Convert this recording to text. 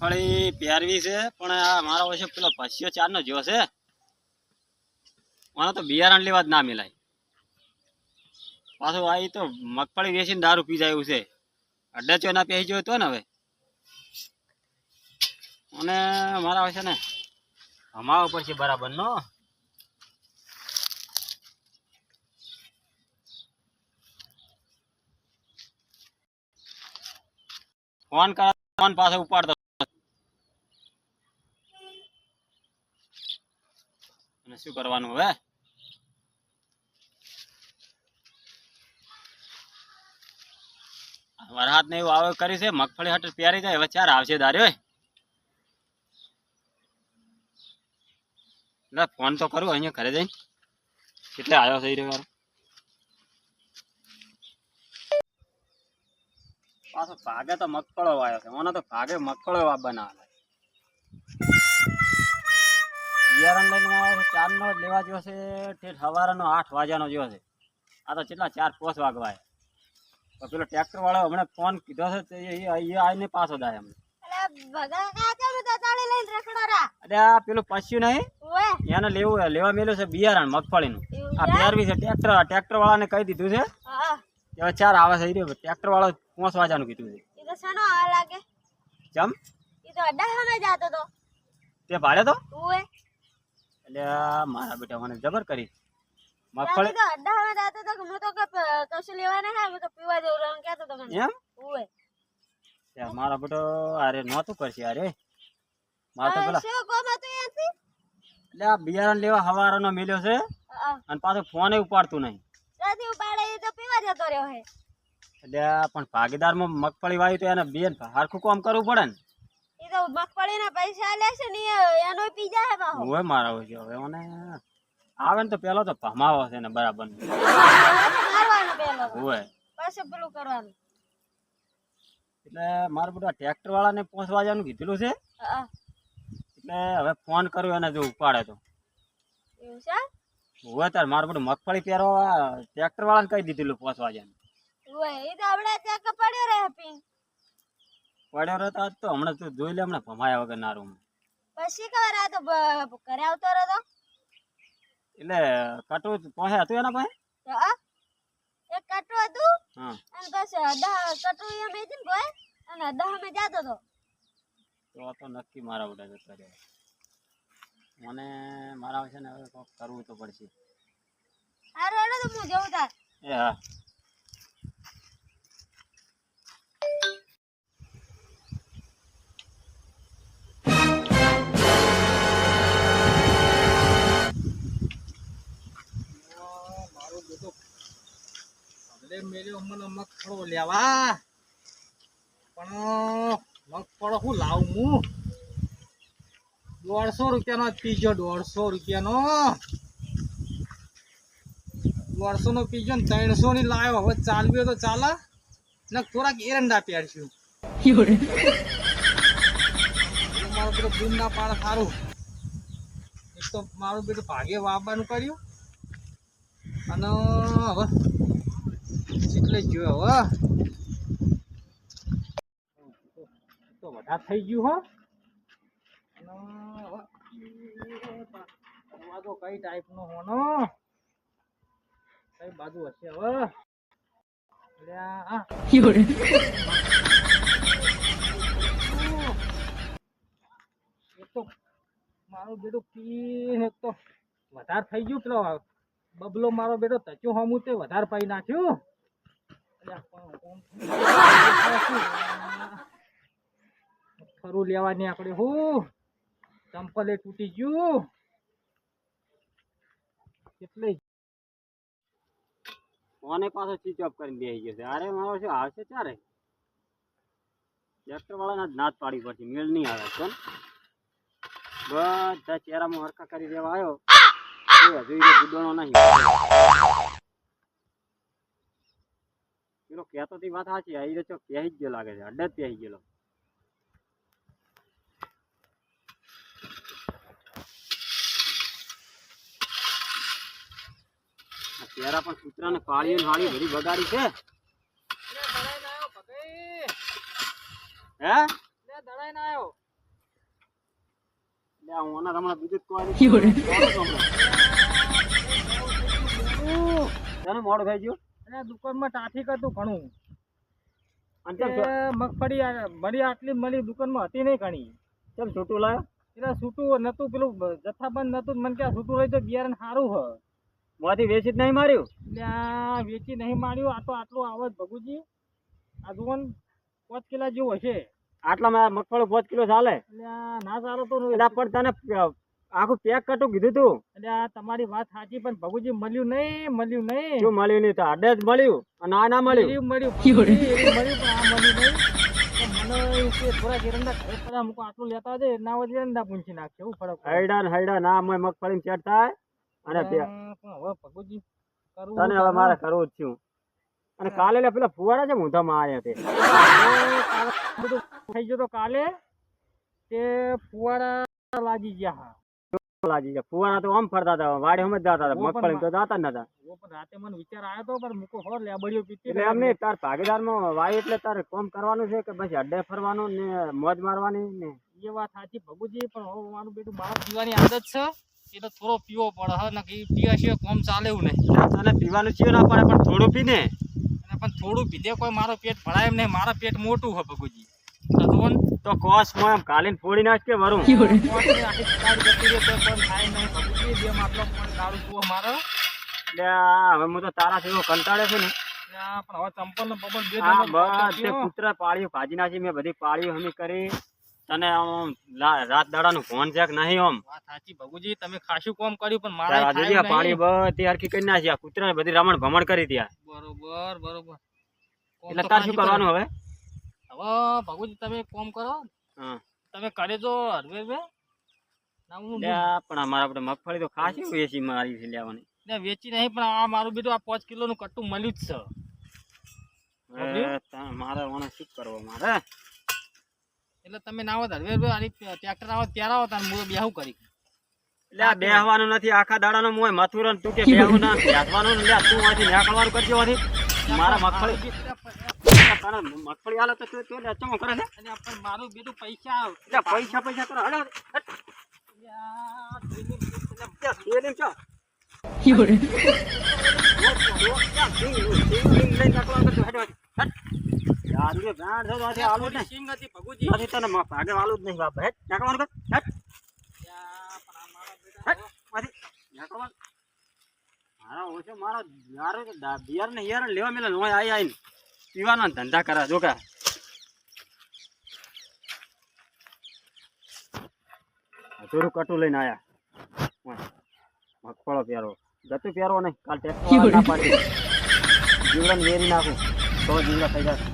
મગફળી પહેરવી છે પણ આ મારો વર્ષે પેલો પસ્યો ચારનો જો છે મને તો બિયારણ લેવા જ ના મિલાય. પાછું આ તો મગફળી વેચીને દારૂ પી જાય એવું છે. અડ્ડા ચો ના પહેરી ગયો તો ને હવે અને મારા વર્ષે ને હમાવા પડશે બરાબર નો. ફોન કર, ફોન પાસે ઉપાડતો અને શું કરવાનું હવે? વરસાદ ને એવું આવે કરી છે મગફળી હટ પ્યારી જાય હવે ચાર આવશે દાર્યો એટલે ફોન તો કરું અહીંયા ઘરે જઈને કેટલે આવ્યો થઈ રહ્યો પાછો ભાગે તો મગફળો આવ્યો છે મને તો ભાગે મગફળો બનાવે બિયારણ લઈને આવ્યો ચાર નો લેવા જો છે ઠેઠ સવારનો 8 વાગ્યાનો જો છે. આ તો કેટલા 4-5 વાગવાય તો પેલો ટ્રેક્ટર વાળો હમણાં ફોન કીધો છે એ આવીને પાછો જાય અમને. અરે આ પેલું પસ્યું નહીં એને લેવા મેલ્યું છે બિયારણ મગફળીનું. આ પહેરવી છે ટ્રેક્ટર વાળાને કહી દીધું છે હવે ચાર આવે છે. ટ્રેક્ટર વાળો 5 વાગ્યાનું કીધું છે. ચમ તે ભાડે તો એટલે મારા બેટા મને જબર કરી મગફળી એમ મારા બેટો અરે નહોતું કરશે અરે મારે તો પેલા એટલે આ બિયારણ લેવા હવારનો મેલ્યો છે અને પાછો ફોન ઉપાડતું નહીં એટલે પણ ભાગીદારમાં મગફળી વાવી તો એને બેન હરખું કામ કરવું પડે ને. મગફળી ના પૈસા લેશે ને એનો પી જાય હવે મારા હોય હવે મને આવે ને તો પેલો તો ભમાવો છે ને બરાબર હોય પછી પેલું કરવાનું. એટલે મારું બધા ટ્રેક્ટર વાળાને 5 વાગ્યાનું કીધેલું છે એટલે હવે ફોન કર્યો એને જો ઉપાડે તો એવું છે હોય તાર મારું બધું મગફળી પહેરવા ટ્રેક્ટર વાળાને કહી દીધેલું 5 વાગ્યાનું હોય એ તો આપણે ચેક પડ્યો રહે પિંગ પડ્યો રહેતો તો હમણાં તું જોઈ લે હમણાં ભમાયા વગર ના રૂમ પછી ખબર આ તો ઘરે આવતો રહ્યો એટલે કટું પાસે હતું એના પાસે એક કટુ હતું હા અને બસ 10 કટુ એ મેજી ને ભાઈ અને 10 મે જાતો તો તો નક્કી મારા ઉડા જતો રહ્યો. મને મારા છે ને હવે કોક કરવું તો પડશે. હારો એડો તો હું જઉં તાર એ હા મેલ્યો મને મગફળો લેવા પણ મગફળો શું લાવું હું 150 રૂપિયાનો પીજો 150 રૂપિયાનો 150 નો પીજો ને 300 ની લાવ્યો. હવે ચાલવ્યો તો ચાલે ને થોડાક એરંડા પહેરશું મારો પેલો બુંદા પાડ સારું. એક તો મારું બેટું ભાગે વાવવાનું કર્યું અને હવે એટલે જોયો હવે તો વધારે થઈ ગયું હો. દરવાજો કઈ ટાઈપ નો હોનો કઈ બાજુ હશે હવે એક તો મારું બેટું પી એક તો વધારે થઈ ગયું. પેલો બબલો મારો બેટો તચો હમું તે વધારે પાઈ નાખ્યું. ફરું લેવા ની આપણે હું ચંપલે તૂટી ગયું એટલે ફોને પાછો સ્વિચ ઓફ કરીને બેસી ગયો છે. અરે મારો શું આવશે ચારે ટ્રેક્ટર વાળાને જ નાદ પાડી પડશે મેળ નહીં આવે કોણ બધા ચહેરામાં હરખા કરી દેવા આવ્યો હજુ ગુડવાનો નહીં. પેલો કહેતો હતી વાત સાચી આવી રહ્યો પહેરી જ ગયો લાગે છે અડ્ડે જ પહેરી ગયેલો. ચહેરા પણ કૂતરાને પાળી ને હાળી બધી બગાડી છે. હે દડાઈ ના આવ્યો ત્યાં હું હમણાં બીજું જ કોઈ તને મોડું થઈ ગયું અને દુકાનમાં ટ્રાફિક હતું ઘણું. અને તે મગફળી મળી આટલી મળી દુકાનમાં હતી નહીં ઘણી. કેમ છૂટું લાયો એટલે છૂટું નતું, પેલું જથ્થાબંધ નતું. મને ક્યાં છૂટું રહી તો બિયારણ સારું હ. મોંથી વેચી જ નહીં માર્યું એટલે આ વેચી નહીં માર્યું. આ તો આટલું આવે જ ભગુજી. આ જુઓ ને 5 કિલા જેવું હશે. આટલામાં મગફળી 5 કિલો ચાલે એટલે આ ના ચાલો તો એટલે પણ તને આખું પેક કટું કીધું તું એટલે આ તમારી વાત સાચી, પણ ભગુજી મળ્યું નહીં. શું મળ્યું નહીં તો આડે જ મળ્યું અને આ ના મળ્યું મળ્યું ભગુજી, એવું મળ્યું પણ આ મળ્યું નહીં. તો મને એવું કે થોડા એરંડા ઘરે પડ્યા મૂકો, આટલું લેતા આવજે. ના હોય એરંડા પૂંછી નાખશે. એવું ફરક પડે. હૈડા ને હૈડા ના અમે મગફળી સેટ થાય અને પણ હવે ભગુજી કરવું તને હવે મારે કરવું જ છું. અને કાલે લે પેલા ફુવારા છે ઊંધામાં આયા તે બધું થઈ ગયું. તો કાલે તે ફુવારા લાગી ગયા. હા, લાગી ગયા ફુવારા તો આમ ફરતા હતા, વાડે હમ જ જતા હતા, મગફળી તો જતા જ નતા. પણ રાતે મને વિચાર આવ્યો તો, પણ મૂકો હોર લેબડીઓ પીતી. એટલે એમ નહીં, તાર ભાગીદારમાં વાય એટલે તારે કોમ કરવાનું છે કે પછી અડ્ડે ફરવાનું ને મોજ મારવાની ને? એ વાત સાચી ભગુજી, પણ હવે મારું બેટું બહાર પીવાની આદત છે એટલે થોડો પીવો પડે. હા, નક્કી પીવા સિવાય કોમ ચાલે એવું નહીં. તને પીવાનું ચીયો ના પડે પણ થોડું પીને. અને પણ થોડું પીધે કોઈ મારો પેટ ભરાય એમ નહીં. મારા પેટ મોટું છે ભગુજી. તો કોસ મો એમ કાલીને ફોડી નાખ કે વરું એટલે હવે હું તો તારા જેવો કંટાળે છે ને. પણ હવે ચંપલ ને બબલ બે હા બધે કૂતરા પાળ્યું ભાજી નાખી, મેં બધી પાળ્યું હમી કરી. તને આમ રાત દાડાનું ભોન છે કે નહીં? આમ વાત સાચી ભગુજી, તમે ખાસું કામ કર્યું પણ તારા મારા રાજુજી પાળી બધી હરખી કરી નાખી. આ કૂતરા બધી રમણ ભમણ કરી ત્યાં. બરોબર બરોબર. એટલે તાર શું કરવાનું હવે? હવે ભગુજી તમે એક કામ કરો, હા તમે કરે જો હરવે ના હું પણ અમારા આપણે મગફળી તો ખાસી વેચી મારી છે લેવાની. વેચી નહીં, પણ આ મારું બેટું આ 5 કિલોનું કટ્ટું મળ્યું જ છે. મારે ઓને શું કરવો મારે? એટલે તમે ના આવો હરવે આની ટ્રેક્ટર આવો ત્યારે આવો તાર હું બેહું કરી. એટલે આ બેહવાનું નથી આખા દાડાનો મોય મથુરન. તું કે બેહવું ના બેસવાનું લે, તું આથી નીકળવાનું કરજો. આથી મારા મગફળી તને મગફળી હાલે તો તું લે ચમો કરે છે. અને પણ મારું બેટું પૈસા એટલે પૈસા કરો હડો સિંગ હતી ભગુજી. તને ભાગે વાલું જ નહીં બાપ. હેટ નાખવાનું કર. હેટ મારા ઓછો મારો બિયાર ને હિયાર લેવા મેલા નોય આવીને પીવાના ધંધા કરા જો કા. થોડું કટું લઈને આયા મગફળો પ્યારો ગતું પ્યારો નહીં. કાલ ટ્રેક્ટર ના પાડી જીવડન વેરી નાખું તો જીવડા થઈ જાય.